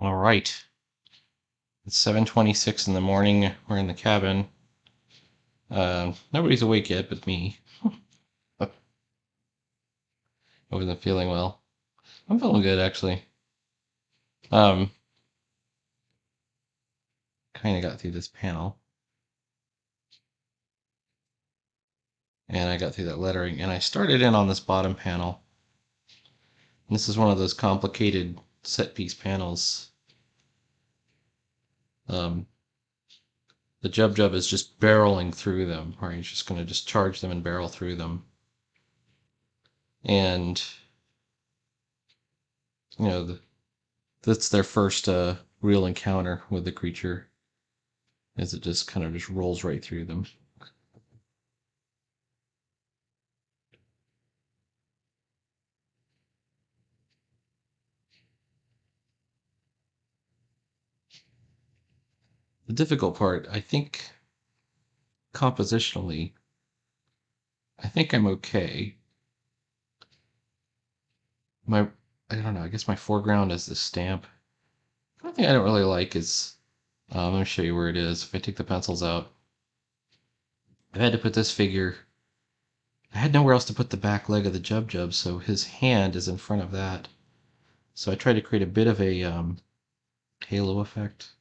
All right. It's 7:26 in the morning. We're in the cabin. Nobody's awake yet but me. I wasn't feeling well. I'm feeling good, actually. Um, kind of got through this panel. And I got through that lettering. And I started in on this bottom panel. And this is one of those complicated set piece panels. Um, the Jub is just barreling through them, or he's just going to just charge them and barrel through them. And, you know, that's their first real encounter with the creature, as it just kind of just rolls right through them. The difficult part, I think, compositionally, I think I'm okay. I don't know, I guess my foreground is the stamp. One thing I don't really like is, let me show you where it is. If I take the pencils out, I had to put this figure, I had nowhere else to put the back leg of the Jub, so his hand is in front of that. So I tried to create a bit of a halo effect.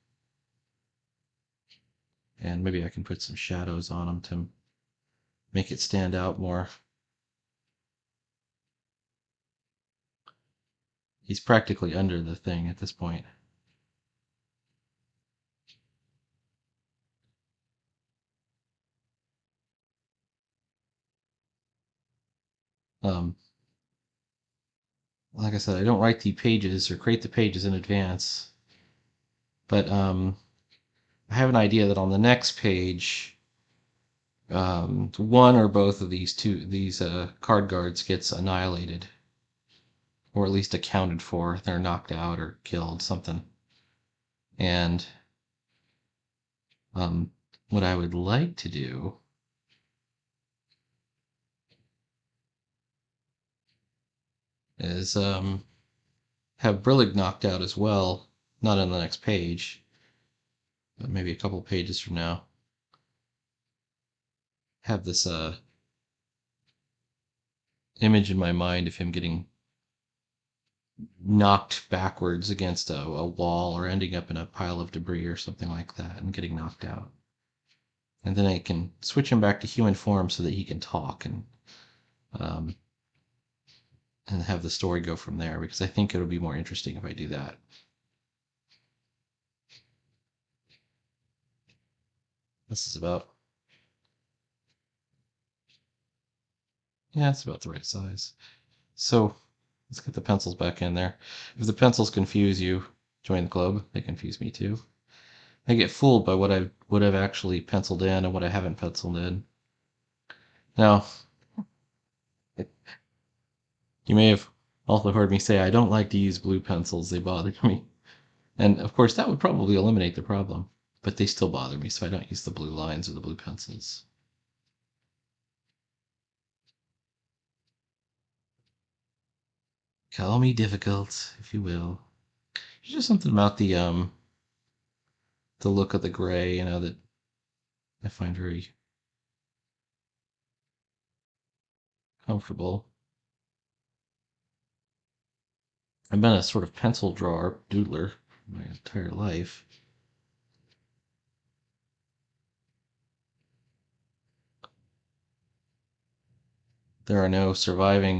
And maybe I can put some shadows on him to make it stand out more. He's practically under the thing at this point. Um, like I said, I don't write the pages or create the pages in advance, but I have an idea that on the next page, one or both of these card guards gets annihilated, or at least accounted for. They're knocked out or killed, something. And what I would like to do is have Brillig knocked out as well, not on the next page, but maybe a couple pages from now. Have this image in my mind of him getting knocked backwards against a wall or ending up in a pile of debris or something like that and getting knocked out. And then I can switch him back to human form so that he can talk um, and have the story go from there, because I think it'll be more interesting if I do that. This is about, yeah, it's about the right size. So let's get the pencils back in there. If the pencils confuse you, join the club. They confuse me too. I get fooled by what I would have actually penciled in and what I haven't penciled in. Now, you may have also heard me say I don't like to use blue pencils. They bother me. And of course, that would probably eliminate the problem. But they still bother me, so I don't use the blue lines or the blue pencils. Call me difficult, if you will. There's just something about the look of the gray, that I find very comfortable. I've been a sort of pencil drawer, doodler, my entire life. There are no surviving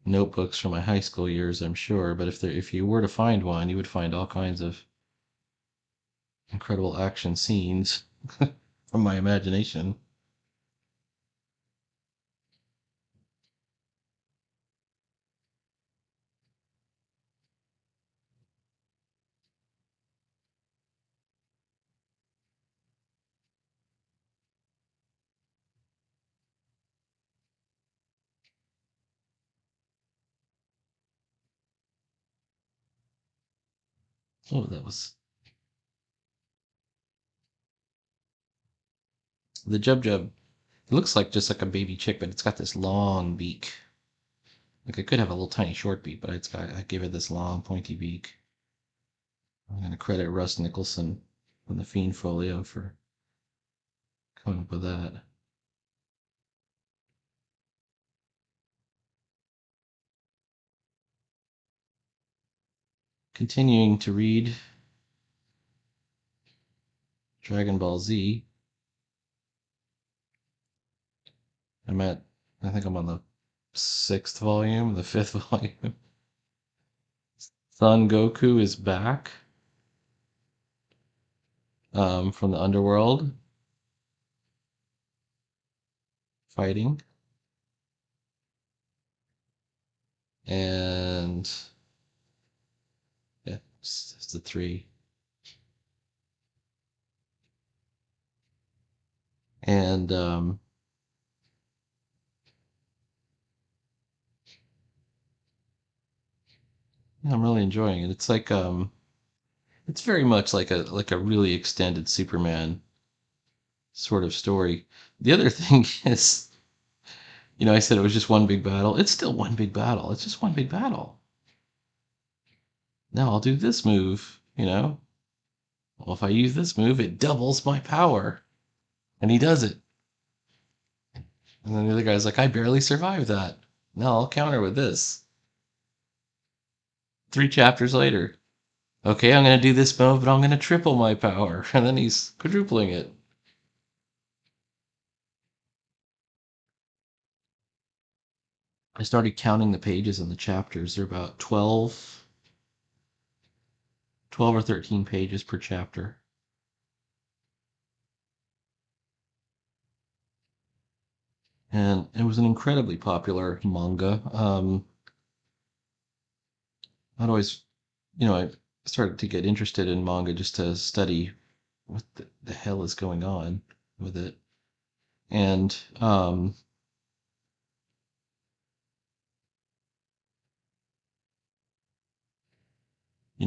notebooks from my high school years, I'm sure, but if you were to find one, you would find all kinds of incredible action scenes from my imagination. Oh, that was the Jub. It looks like just like a baby chick, but it's got this long beak. Like I could have a little tiny short beak, but I gave it this long pointy beak. I'm going to credit Russ Nicholson from the Fiend Folio for coming up with that. Continuing to read Dragon Ball Z. I think I'm on the 6th volume, the 5th volume. Son Goku is back from the underworld fighting. And yeah, it's the 3. And yeah, I'm really enjoying it. It's like it's very much like a really extended Superman sort of story. The other thing is, I said it was just one big battle. It's still one big battle. It's just one big battle. Now I'll do this move, Well, if I use this move, it doubles my power. And he does it. And then the other guy's like, I barely survived that. Now I'll counter with this. 3 chapters later. Okay, I'm going to do this move, but I'm going to triple my power. And then he's quadrupling it. I started counting the pages in the chapters. They're about 12 or 13 pages per chapter. And it was an incredibly popular manga. I'd always, I started to get interested in manga just to study what the hell is going on with it. And,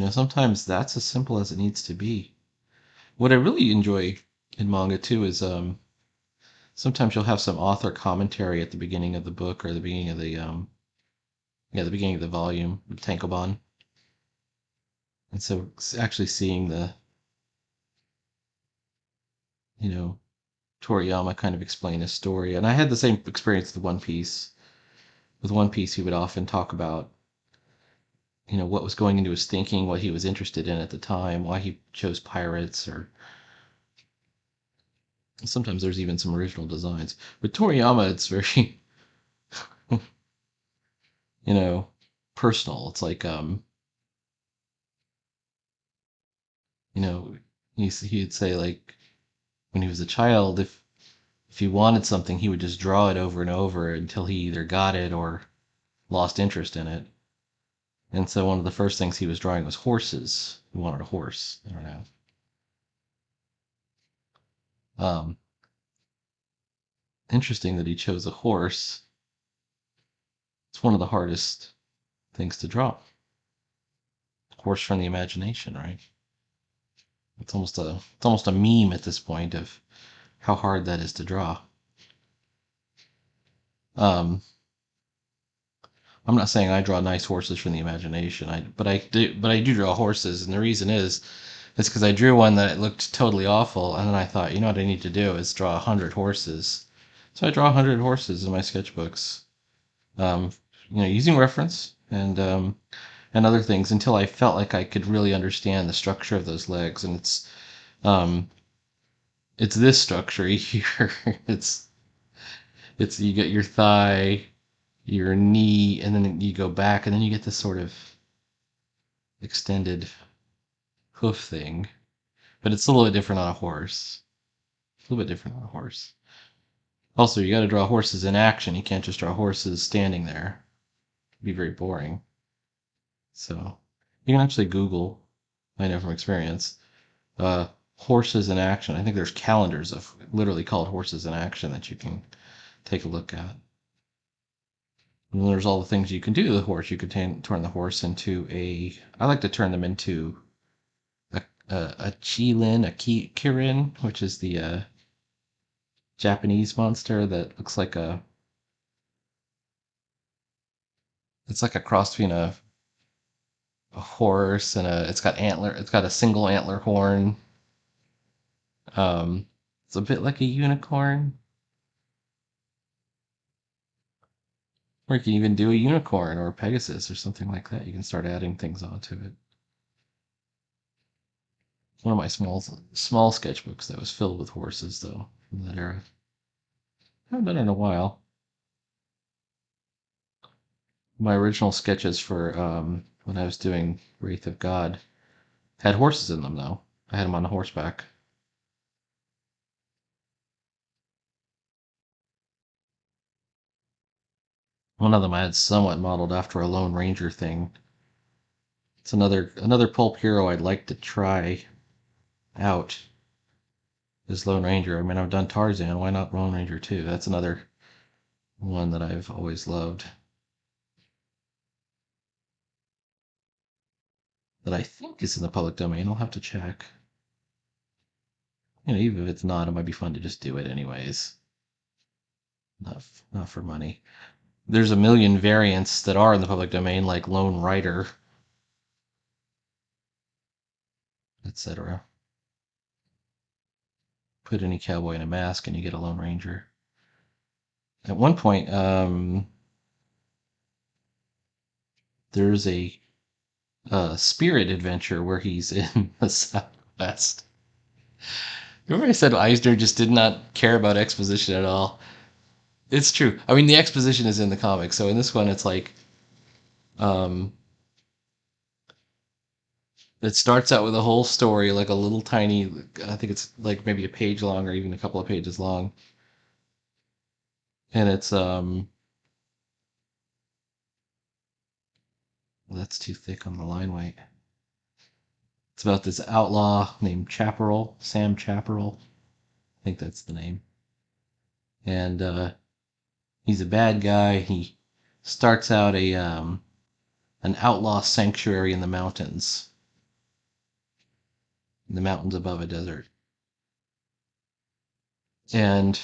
sometimes that's as simple as it needs to be. What I really enjoy in manga too is sometimes you'll have some author commentary at the beginning of the book or the beginning of the beginning of the volume, tankobon. And so actually seeing you know, Toriyama kind of explain his story. And I had the same experience with One Piece. With One Piece, he would often talk about, what was going into his thinking, what he was interested in at the time, why he chose pirates, or sometimes there's even some original designs. With Toriyama, it's very, you know, personal. It's like, you know, he'd say like when he was a child, if he wanted something, he would just draw it over and over until he either got it or lost interest in it. And so one of the first things he was drawing was horses. He wanted a horse. I don't know. Um, Interesting that he chose a horse. It's one of the hardest things to draw. Horse from the imagination, right? It's almost a meme at this point of how hard that is to draw. Um, I'm not saying I draw nice horses from the imagination. But I do draw horses, and the reason is it's because I drew one that looked totally awful, and then I thought, what I need to do is draw 100 horses. So I draw 100 horses in my sketchbooks, um, using reference and other things until I felt like I could really understand the structure of those legs, and um, it's this structure here. It's you get your thigh, your knee, and then you go back, and then you get this sort of extended hoof thing. But it's a little bit different on a horse. A little bit different on a horse. Also, you got to draw horses in action. You can't just draw horses standing there. It'd be very boring. So you can actually Google, I know from experience, horses in action. I think there's calendars of literally called horses in action that you can take a look at. And there's all the things you can do to the horse. You could turn the horse into I like to turn them into a Qilin, a Kirin, which is the Japanese monster that looks like It's like a cross between a horse and a. It's got antler. It's got a single antler horn. Um, it's a bit like a unicorn, or you can even do a unicorn or a Pegasus or something like that. You can start adding things onto it. One of my small sketchbooks that was filled with horses though from that era. I haven't done it in a while. My original sketches for when I was doing Wraith of God had horses in them though. I had them on horseback. One of them I had somewhat modeled after a Lone Ranger thing. It's another pulp hero I'd like to try out is Lone Ranger. I mean, I've done Tarzan. Why not Lone Ranger too? That's another one that I've always loved. That I think is in the public domain. I'll have to check. Even if it's not, it might be fun to just do it anyways. Not for money. There's a million variants that are in the public domain, like Lone Rider, etc. Put any cowboy in a mask and you get a Lone Ranger. At one point, there's a spirit adventure where he's in the Southwest. Remember I said Eisner just did not care about exposition at all? It's true. I mean, the exposition is in the comics, so in this one, it's like um, it starts out with a whole story, like a little tiny. I think it's like maybe a page long or even a couple of pages long, and it's that's too thick on the line weight. It's about this outlaw named Chaparral, Sam Chaparral. I think that's the name, and he's a bad guy. He starts out a an outlaw sanctuary in the mountains above a desert. And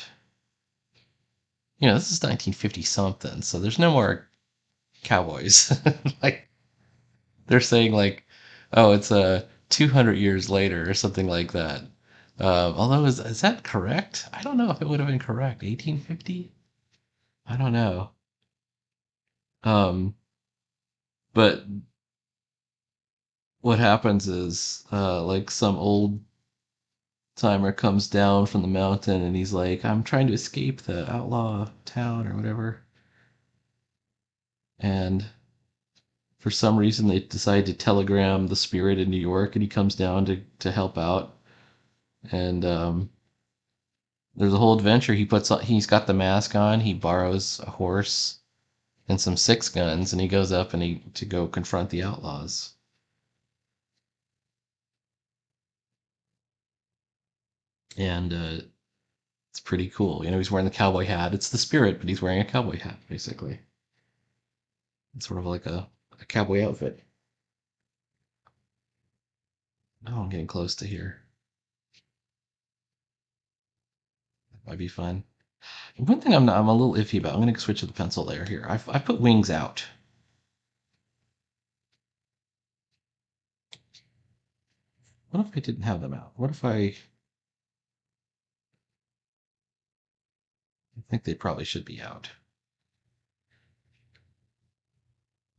this is 1950 something, so there's no more cowboys. Like they're saying like, oh, it's 200 years later or something like that. Although is that correct? I don't know if it would have been correct. 1850? I don't know. Um, but what happens is like some old timer comes down from the mountain and he's like, I'm trying to escape the outlaw town or whatever. And for some reason, they decide to telegram the spirit in New York and he comes down to help out. And there's a whole adventure. He's got the mask on, he borrows a horse and some six guns, and he goes up and he to go confront the outlaws. And it's pretty cool. He's wearing the cowboy hat. It's the spirit, but he's wearing a cowboy hat, basically. It's sort of like a cowboy outfit. Oh, I'm getting close to here. That might be fun. One thing I'm a little iffy about. I'm going to switch to the pencil layer here. I put wings out. What if I didn't have them out? What if I think they probably should be out?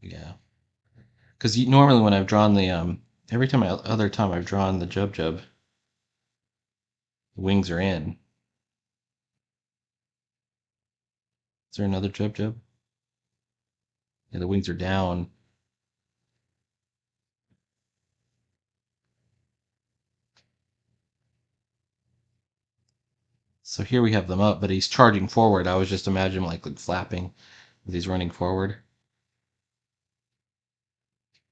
Yeah, because normally when I've drawn the every time other time I've drawn the Jub Jub, the wings are in. Is there another Jub Jub? Yeah, the wings are down. So here we have them up, but he's charging forward. I was just imagining like flapping as he's running forward.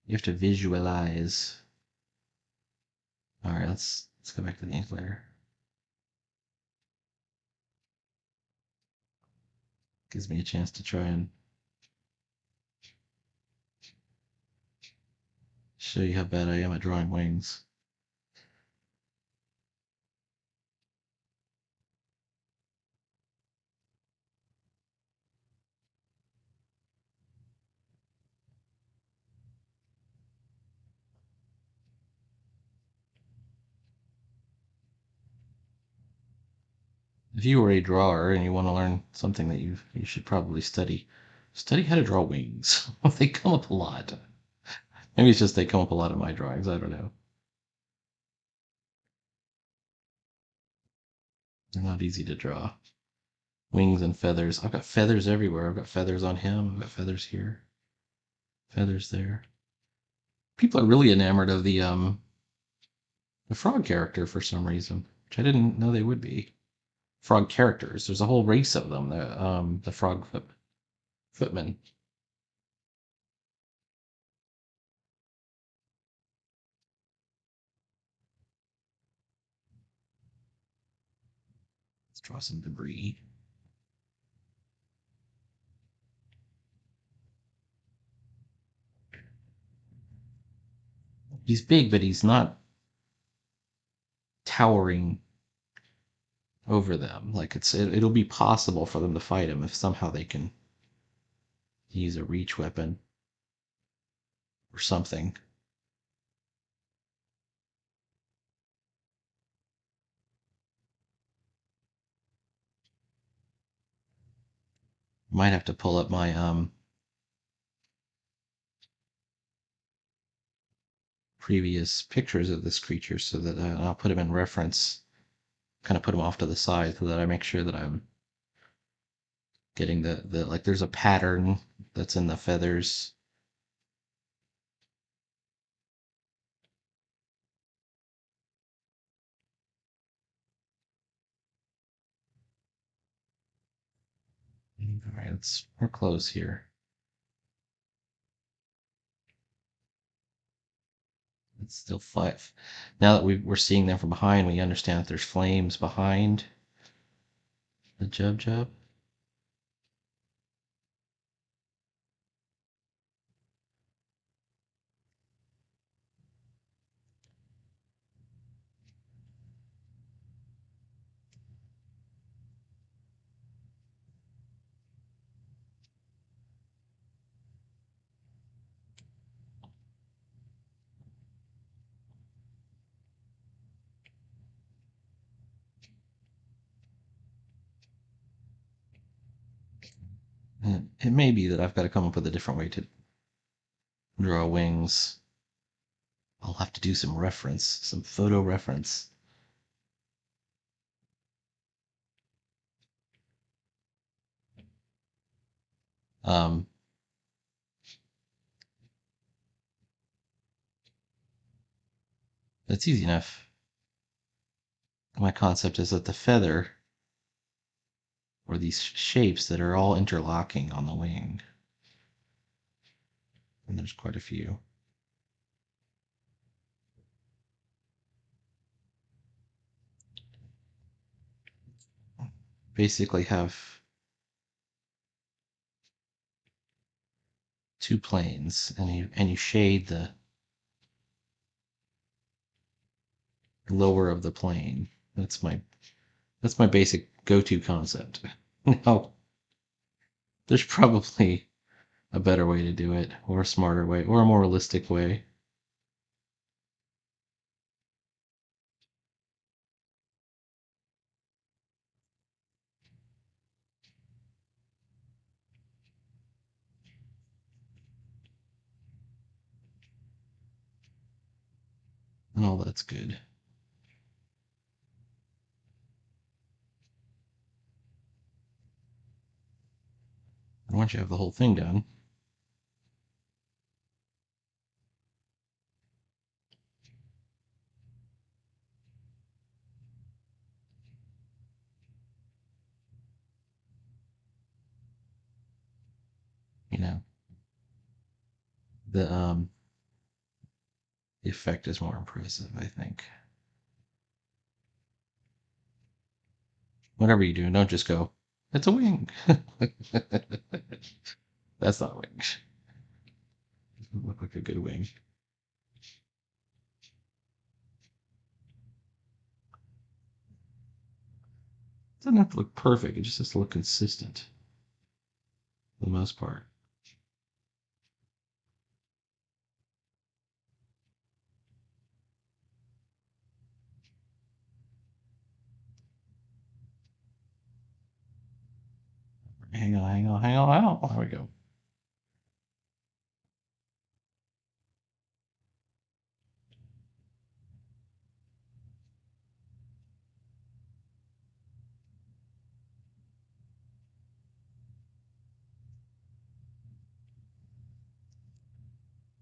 You have to visualize. All right, let's go back to the ink layer. Gives me a chance to try and show you how bad I am at drawing wings. you were a drawer and you want to learn something that you should probably study how to draw wings. They come up a lot. Maybe it's just they come up a lot in my drawings. I don't know. They're not easy to draw. Wings and feathers. I've got feathers everywhere. I've got feathers on him. I've got feathers here. Feathers there. People are really enamored of the frog character for some reason, which I didn't know they would be. Frog characters. There's a whole race of them. The frog footmen. Let's draw some debris. He's big, but he's not towering over them. Like it'll be possible for them to fight him if somehow they can use a reach weapon or something. Might have to pull up my previous pictures of this creature so that I'll put him in reference, kind of put him off to the side so that I make sure that I'm getting the like there's a pattern that's in the feathers. All right, we're close here. It's still five. Now that we're seeing them from behind, we understand that there's flames behind the Jub Jub. And it may be that I've got to come up with a different way to draw wings. I'll have to do some reference, some photo reference. Um, it's easy enough. My concept is that the feather, or these shapes that are all interlocking on the wing, and there's quite a few. Basically have two planes, and you shade the lower of the plane. That's my basic go-to concept. Now, there's probably a better way to do it, or a smarter way, or a more realistic way. And all that's good. And once you have the whole thing done, you know, the effect is more impressive, I think. Whatever you do, don't just go, it's a wing. That's not a wing. It doesn't look like a good wing. It doesn't have to look perfect, it just has to look consistent for the most part. hang on, hang on. There we go.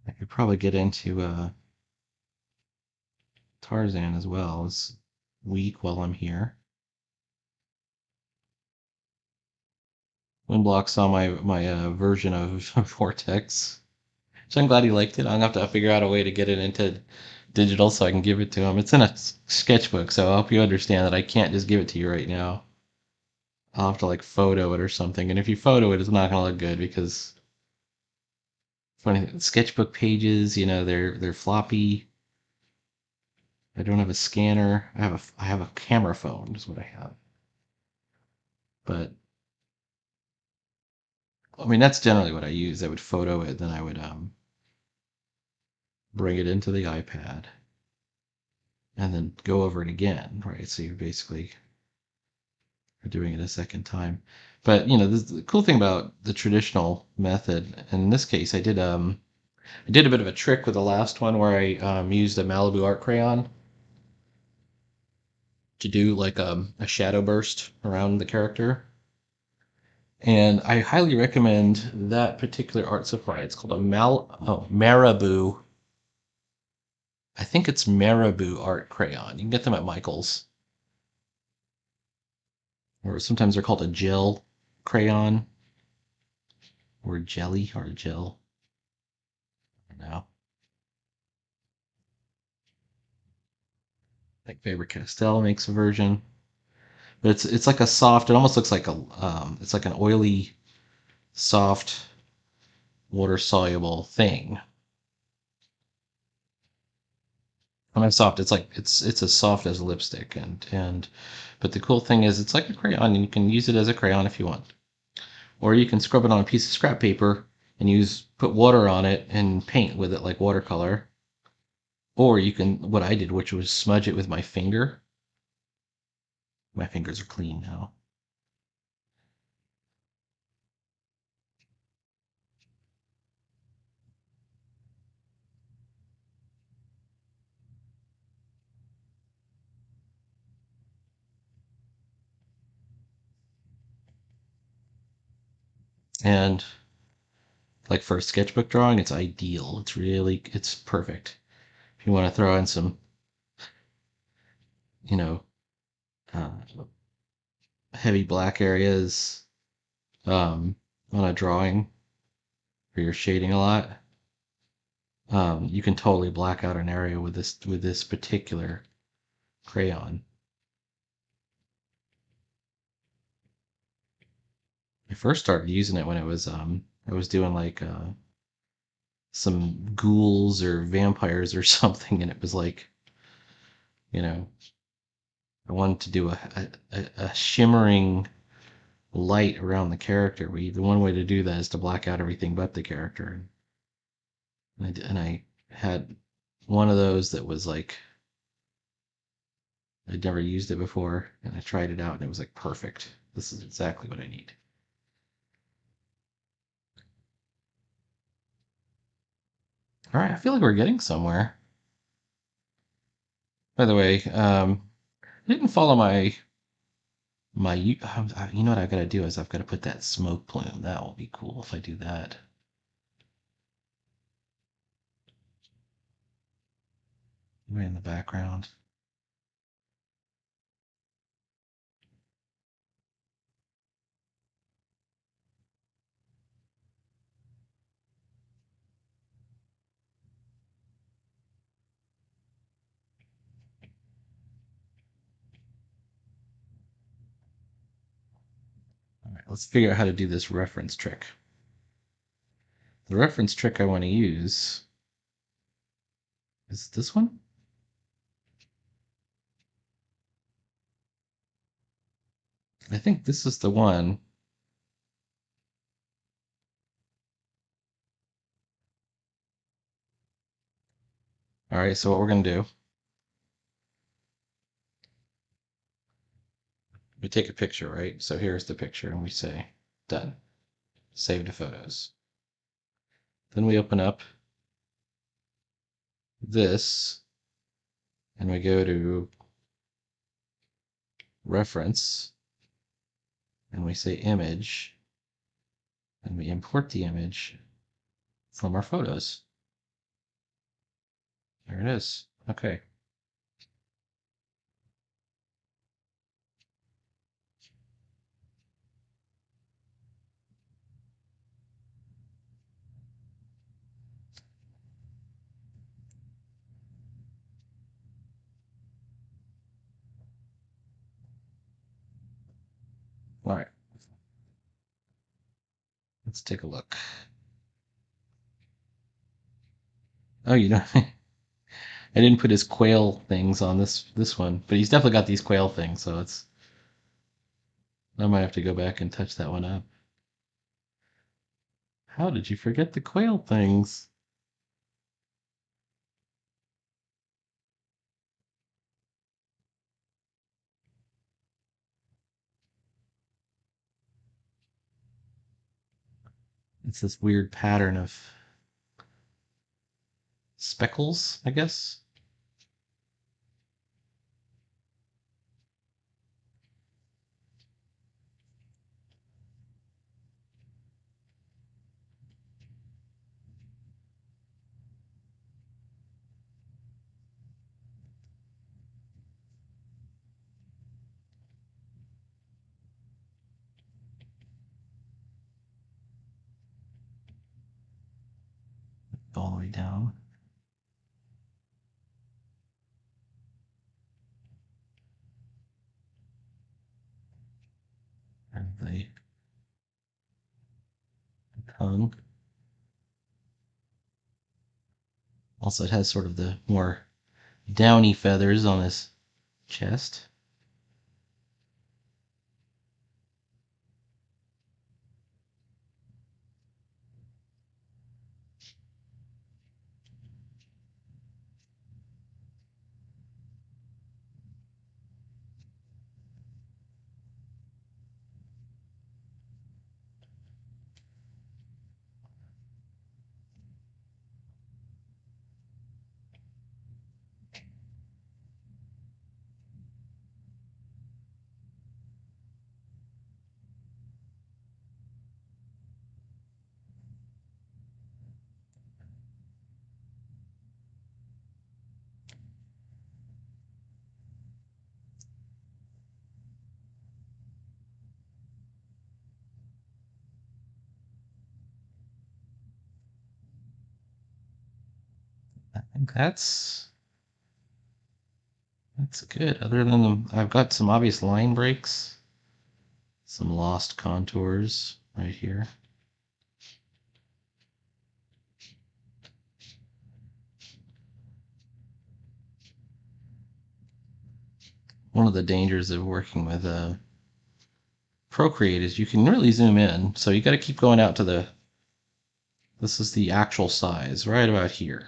I could probably get into Tarzan as well as weak while I'm here. Windblock saw my version of Vortex. So I'm glad he liked it. I'm gonna have to figure out a way to get it into digital so I can give it to him. It's in a sketchbook, so I hope you understand that I can't just give it to you right now. I'll have to like photo it or something. And if you photo it, it's not gonna look good because funny sketchbook pages, they're floppy. I don't have a scanner. I have a camera phone is what I have. But I mean that's generally what I use. I would photo it, then I would bring it into the iPad and then go over it again, right? So you basically are doing it a second time. But the cool thing about the traditional method, and in this case, I did a bit of a trick with the last one where I used a Malibu art crayon to do like a shadow burst around the character. And I highly recommend that particular art supply. It's called Marabou. I think it's Marabou art crayon. You can get them at Michael's, or sometimes they're called a gel crayon or jelly or gel. I don't know. Like Faber-Castell makes a version, but it's like a soft. It almost looks like it's like an oily, soft, water soluble thing. When I'm soft, it's like it's as soft as lipstick, and but the cool thing is it's like a crayon, and you can use it as a crayon if you want, or you can scrub it on a piece of scrap paper and put water on it and paint with it like watercolor, or you can what I did, which was smudge it with my finger. My fingers are clean now. And like for a sketchbook drawing, it's ideal. It's perfect. If you want to throw in some, you know, uh, heavy black areas on a drawing where you're shading a lot, you can totally black out an area with this particular crayon. I first started using it when I was doing like some ghouls or vampires or something, and it was like you know I wanted to do a shimmering light around the character. The one way to do that is to black out everything but the character. And I had one of those that was like I'd never used it before, and I tried it out, and it was like perfect. This is exactly what I need. All right, I feel like we're getting somewhere. By the way, I didn't follow my. You know what I've got to do is I've got to put that smoke plume. That will be cool if I do that. Right in the background. All right, let's figure out how to do this reference trick. The reference trick I want to use is this one. I think this is the one. All right, so what we're going to do, we take a picture, right? So here's the picture, and we say, done. Save to photos. Then we open up this and we go to reference and we say image and we import the image from our photos. There it is. Okay. All right. Let's take a look. Oh, you know, I didn't put his quail things on this one, but he's definitely got these quail things, so it's I might have to go back and touch that one up. How did you forget the quail things? It's this weird pattern of speckles, I guess. All the way down. And the tongue. Also, it has sort of the more downy feathers on his chest. I think that's good. Other than I've got some obvious line breaks, some lost contours right here. One of the dangers of working with Procreate is you can really zoom in, so you got to keep going out to this is the actual size, right about here.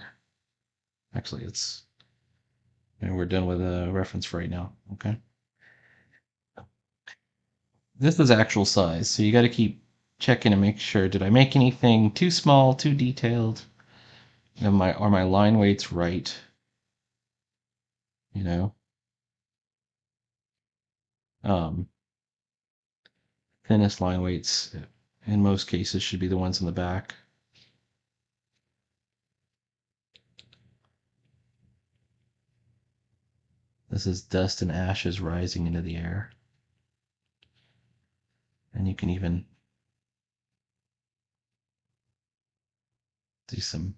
Actually, we're done with a reference for right now, okay? This is actual size, so you got to keep checking to make sure, did I make anything too small, too detailed? Are my line weights right? You know? Um, thinnest line weights in most cases should be the ones in the back. This is dust and ashes rising into the air. And you can even do some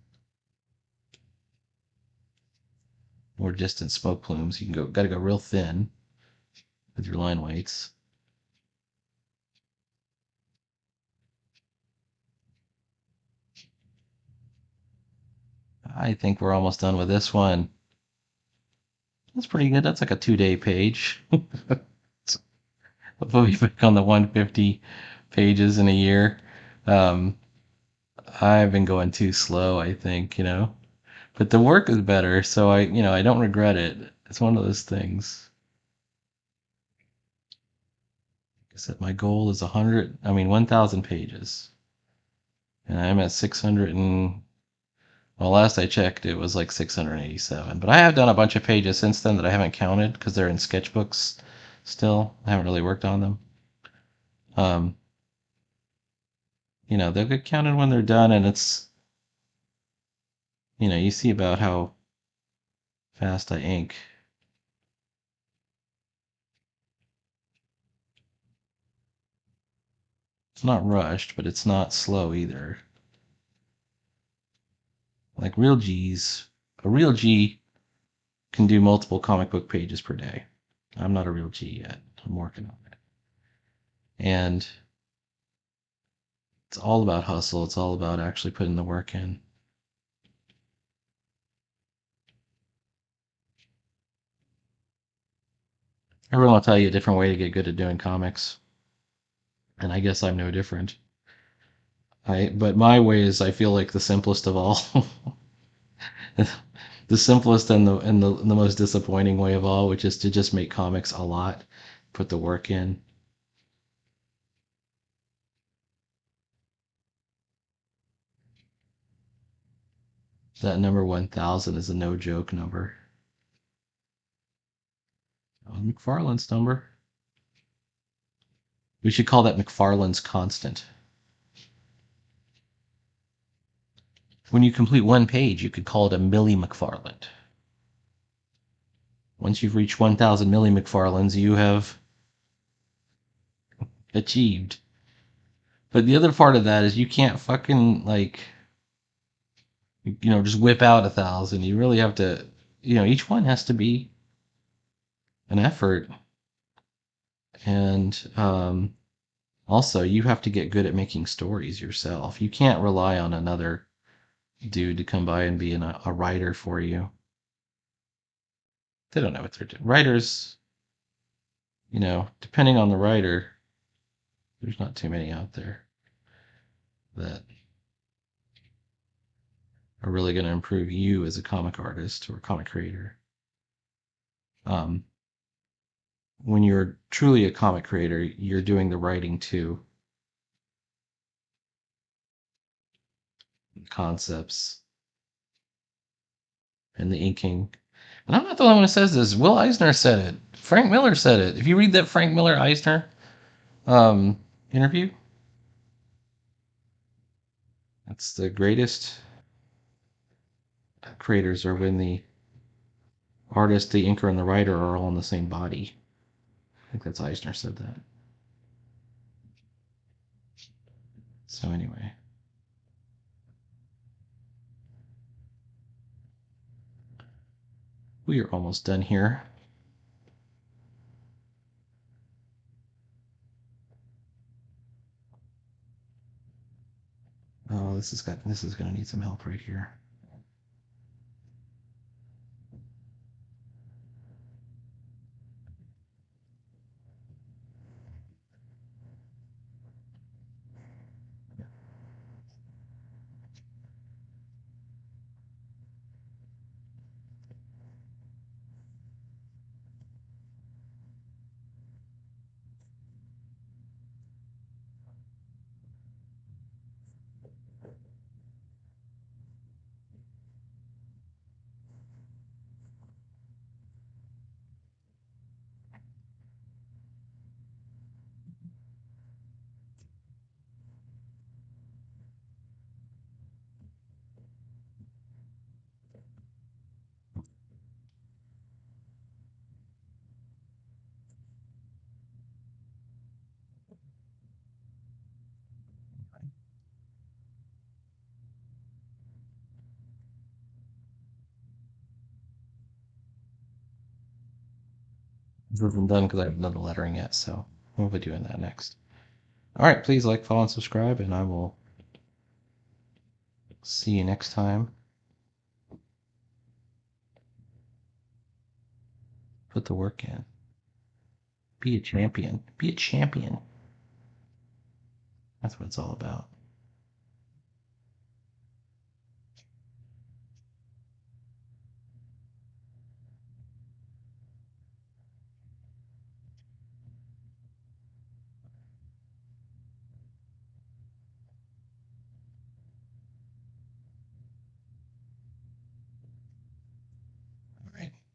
more distant smoke plumes. You can gotta go real thin with your line weights. I think we're almost done with this one. That's pretty good. That's like a 2-day page. We'll be back on the 150 pages in a year. Um, I've been going too slow, I think. But the work is better, so I don't regret it. It's one of those things. Like I said, my goal is 1,000 pages. And I'm at 600 and well, last I checked, it was like 687. But I have done a bunch of pages since then that I haven't counted because they're in sketchbooks still. I haven't really worked on them. Um, they'll get counted when they're done, and it's, you see about how fast I ink. It's not rushed, but it's not slow either. Like real G's, a real G can do multiple comic book pages per day. I'm not a real G yet. I'm working on it. And it's all about hustle. It's all about actually putting the work in. Everyone will tell you a different way to get good at doing comics. And I guess I'm no different. But my way is, I feel like, the simplest of all. The simplest and the most disappointing way of all, which is to just make comics a lot, put the work in. That number 1000 is a no joke number. Oh, McFarlane's number. We should call that McFarlane's constant. When you complete one page, you could call it a Millie McFarland. Once you've reached 1000 Millie McFarlands, you have achieved. But the other part of that is you can't fucking, like, just whip out 1000. You really have to, each one has to be an effort. And also, you have to get good at making stories yourself. You can't rely on another dude to come by and be a writer for you. They don't know what they're doing. Writers, depending on the writer, there's not too many out there that are really going to improve you as a comic artist or a comic creator. Um, when you're truly a comic creator, you're doing the writing too, concepts, and the inking. And I'm not the only one who says this. Will Eisner said it. Frank Miller said it. If you read that Frank Miller Eisner interview, that's the greatest creators are when the artist, the inker, and the writer are all in the same body. I think that's Eisner said that. So anyway, we are almost done here. Oh, this is gonna need some help right here. This isn't done because I haven't done the lettering yet, so we'll be doing that next. All right, please like, follow, and subscribe, and I will see you next time. Put the work in. Be a champion. Be a champion. That's what it's all about.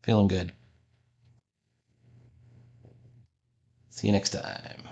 Feeling good. See you next time.